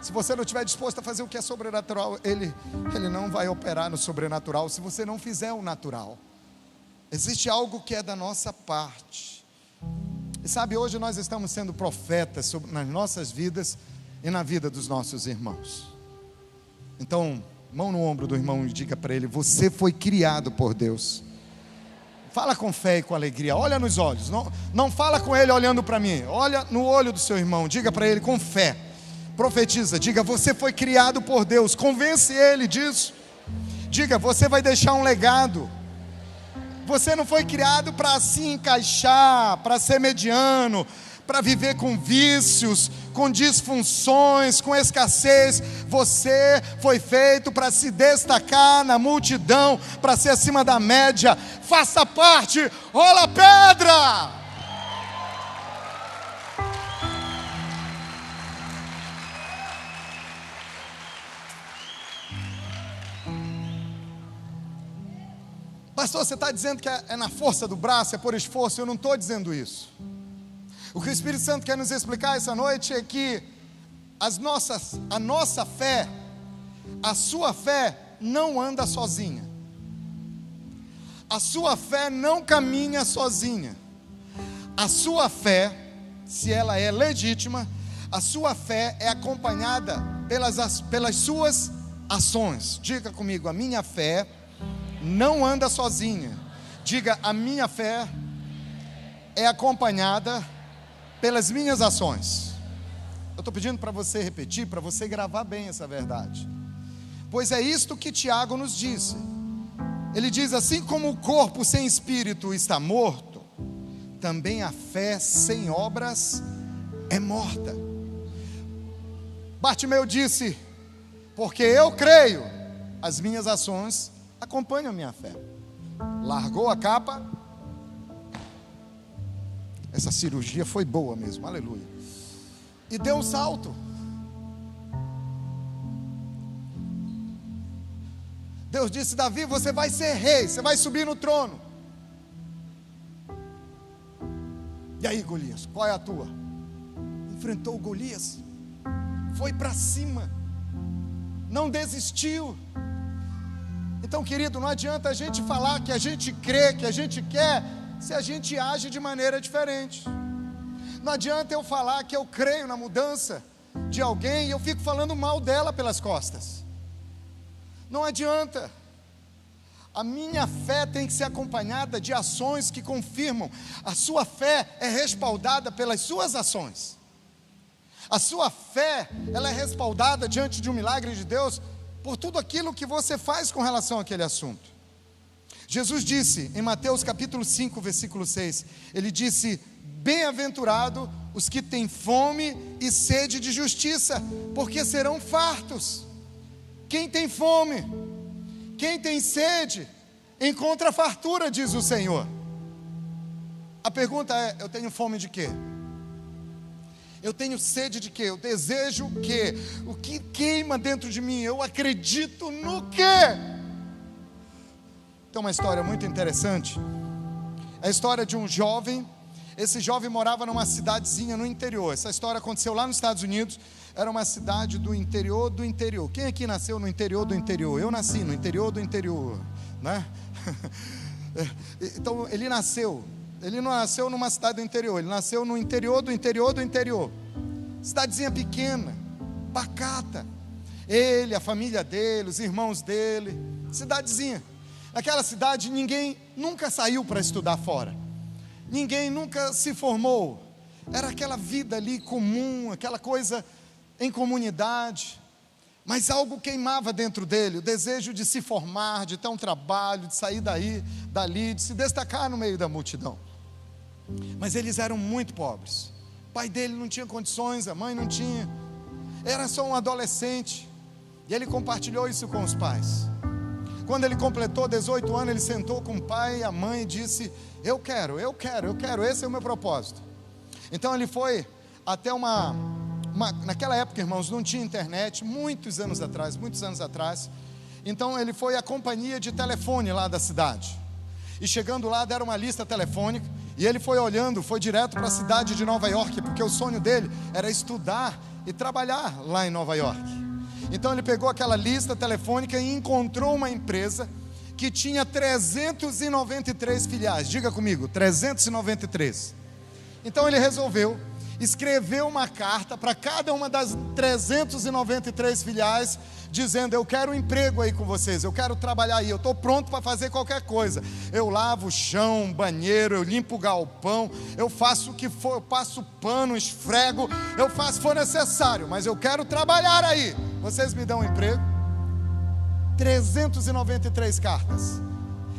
se você não estiver disposto a fazer o que é sobrenatural, Ele não vai operar no sobrenatural, se você não fizer o natural. Existe algo que é da nossa parte. E sabe, hoje nós estamos sendo profetas nas nossas vidas e na vida dos nossos irmãos. Então, mão no ombro do irmão e diga para ele: você foi criado por Deus. Fala com fé e com alegria, olha nos olhos, não fala com ele olhando para mim, olha no olho do seu irmão, diga para ele com fé, profetiza, diga: você foi criado por Deus, convence ele disso, diga: você vai deixar um legado. Você não foi criado para se encaixar, para ser mediano, para viver com vícios, com disfunções, com escassez. Você foi feito para se destacar na multidão, para ser acima da média. Faça parte, rola a pedra! Pastor, você está dizendo que é na força do braço, é por esforço? Eu não estou dizendo isso. O que o Espírito Santo quer nos explicar essa noite é que a nossa fé, a sua fé não anda sozinha. A sua fé não caminha sozinha. A sua fé, se ela é legítima, a sua fé é acompanhada pelas suas ações. Diga comigo: a minha fé não anda sozinha. Diga: a minha fé é acompanhada pelas minhas ações. Eu estou pedindo para você repetir, para você gravar bem essa verdade. Pois é isto que Tiago nos disse. Ele diz: assim como o corpo sem espírito está morto, também a fé sem obras é morta. Bartimeu disse: porque eu creio, as minhas ações acompanham a minha fé. Largou a capa. Essa cirurgia foi boa mesmo, aleluia. E deu um salto. Deus disse: Davi, você vai ser rei, você vai subir no trono. E aí, Golias, qual é a tua? Enfrentou Golias, foi para cima, não desistiu. Então, querido, não adianta a gente falar que a gente crê, que a gente quer, se a gente age de maneira diferente. Não adianta eu falar que eu creio na mudança de alguém e eu fico falando mal dela pelas costas. Não adianta. A minha fé tem que ser acompanhada de ações que confirmam. A sua fé é respaldada pelas suas ações. A sua fé, ela é respaldada diante de um milagre de Deus por tudo aquilo que você faz com relação àquele assunto. Jesus disse em Mateus capítulo 5, versículo 6, ele disse: bem-aventurado os que têm fome e sede de justiça, porque serão fartos. Quem tem fome, quem tem sede, encontra fartura, diz o Senhor. A pergunta é: eu tenho fome de quê? Eu tenho sede de quê? Eu desejo o quê? O que queima dentro de mim? Eu acredito no quê? Tem uma história muito interessante. É a história de um jovem. Esse jovem morava numa cidadezinha no interior. Essa história aconteceu lá nos Estados Unidos. Era uma cidade do interior do interior. Quem aqui nasceu no interior do interior? Eu nasci no interior do interior, né? Então ele não nasceu numa cidade do interior, ele nasceu no interior do interior do interior. Cidadezinha pequena, pacata. Ele, a família dele, os irmãos dele, cidadezinha. Naquela cidade ninguém nunca saiu para estudar fora. Ninguém nunca se formou. Era aquela vida ali comum, aquela coisa em comunidade. Mas algo queimava dentro dele, o desejo de se formar, de ter um trabalho, de sair dali, de se destacar no meio da multidão. Mas eles eram muito pobres. O pai dele não tinha condições, a mãe não tinha. Era só um adolescente. E ele compartilhou isso com os pais. Quando ele completou 18 anos, ele sentou com o pai e a mãe e disse: eu quero, esse é o meu propósito. Então ele foi até naquela época, irmãos, não tinha internet, muitos anos atrás. Então ele foi à companhia de telefone lá da cidade. E chegando lá, deram uma lista telefônica. E ele foi olhando, foi direto para a cidade de Nova York, porque o sonho dele era estudar e trabalhar lá em Nova York. Então ele pegou aquela lista telefônica e encontrou uma empresa que tinha 393 filiais. Diga comigo, 393. Então ele resolveu escrever uma carta para cada uma das 393 filiais, dizendo: eu quero um emprego aí com vocês, eu quero trabalhar aí, eu estou pronto para fazer qualquer coisa. Eu lavo o chão, banheiro, eu limpo o galpão, eu faço o que for, eu passo pano, esfrego, eu faço o que for necessário, mas eu quero trabalhar aí. Vocês me dão um emprego? 393 cartas.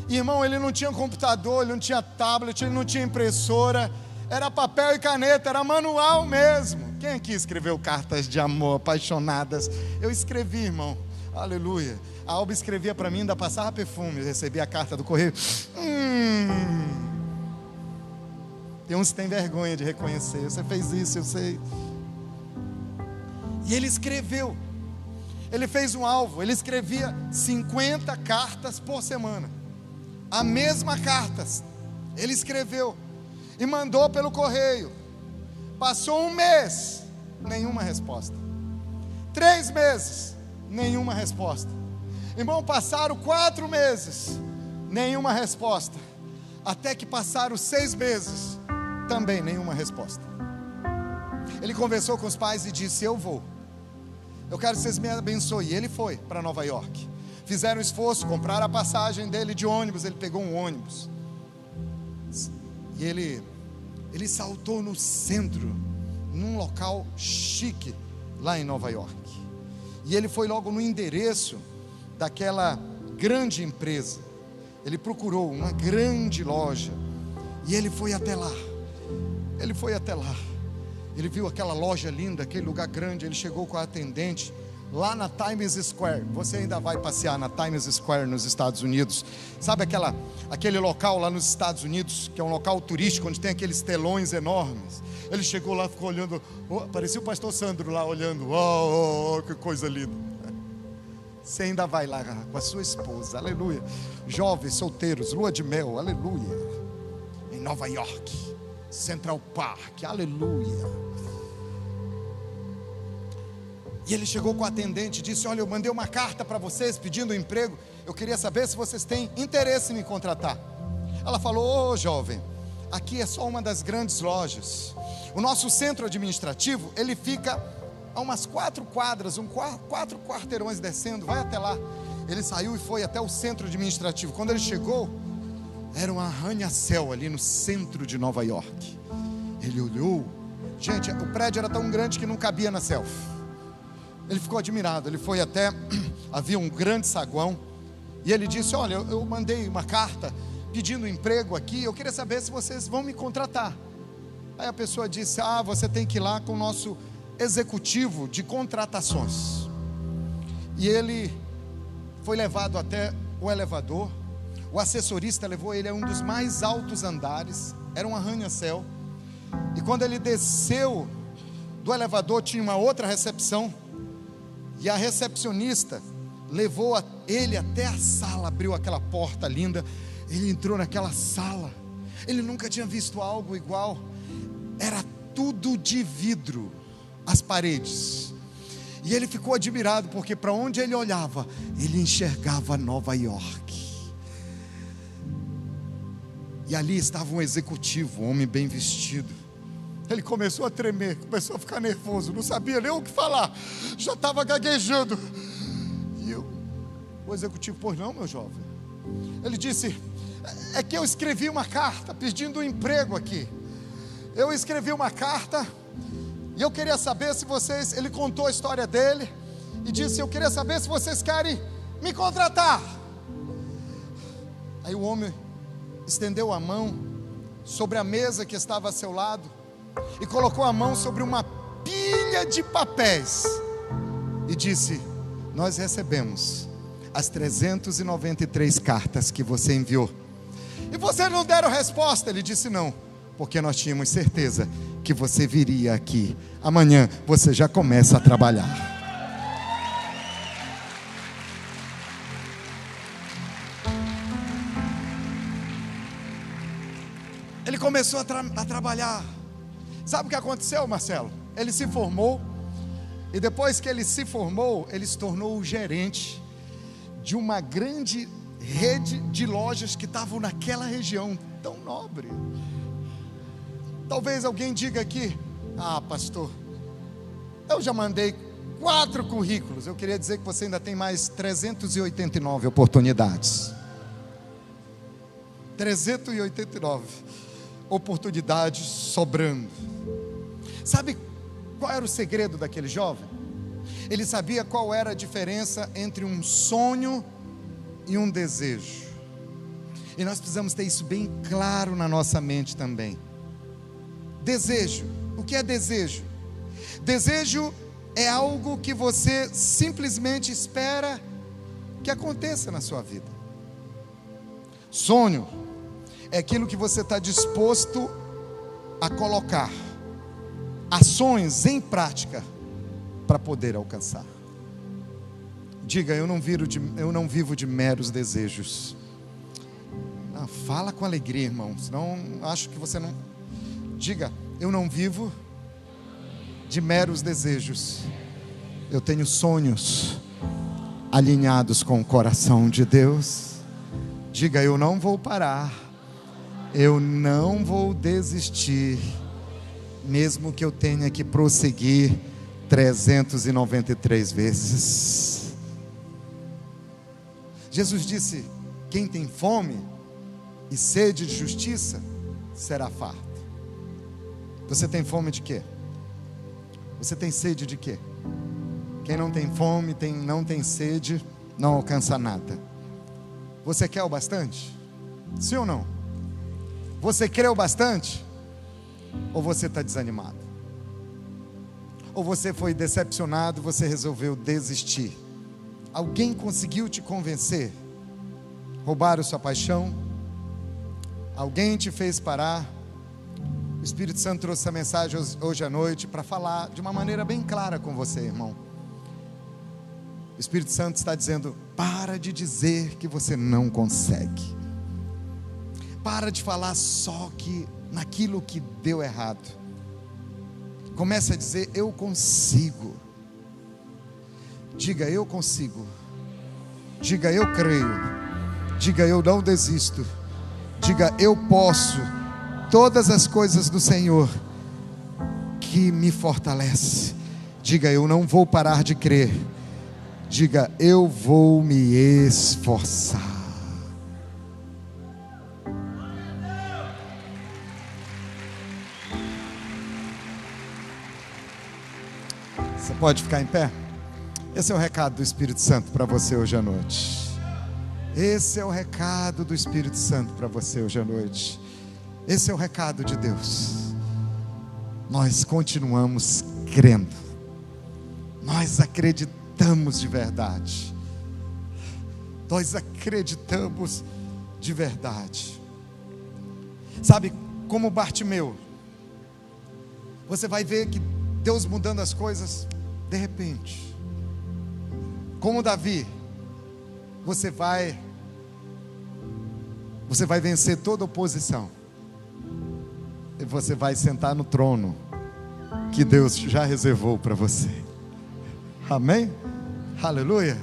Irmão, ele não tinha computador, ele não tinha tablet, ele não tinha impressora, era papel e caneta, era manual mesmo. Quem aqui escreveu cartas de amor, apaixonadas? Eu escrevi, irmão, aleluia. A Alba escrevia para mim, ainda passava perfume, eu recebia a carta do correio. Tem uns que têm vergonha de reconhecer, você fez isso, eu sei. E ele escreveu, ele fez um alvo, ele escrevia 50 cartas por semana, a mesma carta, ele escreveu e mandou pelo correio. Passou um mês, nenhuma resposta. 3 meses, nenhuma resposta. Irmão, passaram 4 meses, nenhuma resposta. Até que passaram 6 meses, também nenhuma resposta. Ele conversou com os pais e disse: eu vou, eu quero que vocês me abençoem. E ele foi para Nova York. Fizeram esforço, compraram a passagem dele de ônibus. Ele pegou um ônibus e ele saltou no centro, num local chique lá em Nova York. E ele foi logo no endereço daquela grande empresa. Ele procurou uma grande loja e ele foi até lá. Ele viu aquela loja linda, aquele lugar grande. Ele chegou com a atendente lá na Times Square. Você ainda vai passear na Times Square nos Estados Unidos? Sabe aquele local lá nos Estados Unidos, que é um local turístico, onde tem aqueles telões enormes? Ele chegou lá, ficou olhando, parecia o pastor Sandro lá olhando. Que coisa linda. Você ainda vai lá com a sua esposa, aleluia. Jovens, solteiros, lua de mel, aleluia. Em Nova York, Central Park, aleluia. E ele chegou com a atendente e disse: olha, eu mandei uma carta para vocês pedindo um emprego. Eu queria saber se vocês têm interesse em me contratar. Ela falou: ô jovem, aqui é só uma das grandes lojas. O nosso centro administrativo, ele fica a umas 4 quadras, 4 quarteirões descendo, vai até lá. Ele saiu e foi até o centro administrativo. Quando ele chegou, era um arranha-céu ali no centro de Nova York. Ele olhou, gente, o prédio era tão grande que não cabia na selfie. Ele ficou admirado, ele foi até, havia um grande saguão, e ele disse: olha, eu mandei uma carta pedindo um emprego aqui, eu queria saber se vocês vão me contratar. Aí a pessoa disse: você tem que ir lá com o nosso executivo de contratações. E ele foi levado até o elevador, o assessorista levou ele a um dos mais altos andares, era um arranha-céu, e quando ele desceu do elevador tinha uma outra recepção, e a recepcionista levou ele até a sala, abriu aquela porta linda. Ele entrou naquela sala, ele nunca tinha visto algo igual. Era tudo de vidro, as paredes. E ele ficou admirado, porque para onde ele olhava, ele enxergava Nova York. E ali estava um executivo, um homem bem vestido. Ele começou a tremer, começou a ficar nervoso, não sabia nem o que falar, já estava gaguejando. E o executivo: pois não, meu jovem? Ele disse: é que eu escrevi uma carta pedindo um emprego aqui. Eu escrevi uma carta e eu queria saber se vocês... Ele contou a história dele e disse: eu queria saber se vocês querem me contratar. Aí o homem estendeu a mão sobre a mesa que estava a seu lado e colocou a mão sobre uma pilha de papéis e disse: nós recebemos as 393 cartas que você enviou, e vocês não deram resposta. Ele disse: não, porque nós tínhamos certeza que você viria aqui. Amanhã você já começa a trabalhar. Ele começou a trabalhar. Sabe o que aconteceu, Marcelo? Ele se formou, e depois que ele se formou, ele se tornou o gerente de uma grande rede de lojas que estavam naquela região tão nobre. Talvez alguém diga aqui: ah, pastor, eu já mandei 4 currículos. Eu queria dizer que você ainda tem mais 389 oportunidades. 389 oportunidades sobrando. Sabe qual era o segredo daquele jovem? Ele sabia qual era a diferença entre um sonho e um desejo. E nós precisamos ter isso bem claro na nossa mente também. Desejo. O que é desejo? Desejo é algo que você simplesmente espera que aconteça na sua vida. Sonho é aquilo que você está disposto a colocar ações em prática para poder alcançar. Diga: eu não vivo de meros desejos. Ah, fala com alegria, irmão, senão acho que você não. Diga: eu não vivo de meros desejos. Eu tenho sonhos alinhados com o coração de Deus. Diga: eu não vou parar, eu não vou desistir, mesmo que eu tenha que prosseguir 393 vezes. Jesus disse: quem tem fome e sede de justiça será farto. Você tem fome de quê? Você tem sede de quê? Quem não tem fome, não tem sede, não alcança nada. Você quer o bastante? Sim ou não? Você crê o bastante? Ou você está desanimado? Ou você foi decepcionado, você resolveu desistir? Alguém conseguiu te convencer? Roubaram sua paixão? Alguém te fez parar? O Espírito Santo trouxe essa mensagem hoje à noite para falar de uma maneira bem clara com você, irmão. O Espírito Santo está dizendo: para de dizer que você não consegue. Para de falar só que naquilo que deu errado. Comece a dizer: eu consigo. Diga: eu consigo. Diga: eu creio. Diga: eu não desisto. Diga: eu posso todas as coisas do Senhor que me fortalece. Diga: eu não vou parar de crer. Diga: eu vou me esforçar. Você pode ficar em pé? Esse é o recado do Espírito Santo para você hoje à noite. Esse é o recado do Espírito Santo para você hoje à noite. Esse é o recado de Deus. Nós continuamos crendo. Nós acreditamos de verdade. Nós acreditamos de verdade. Sabe, como Bartimeu, você vai ver que Deus mudando as coisas de repente. Como Davi, você vai vencer toda oposição. E você vai sentar no trono que Deus já reservou para você. Amém? Aleluia.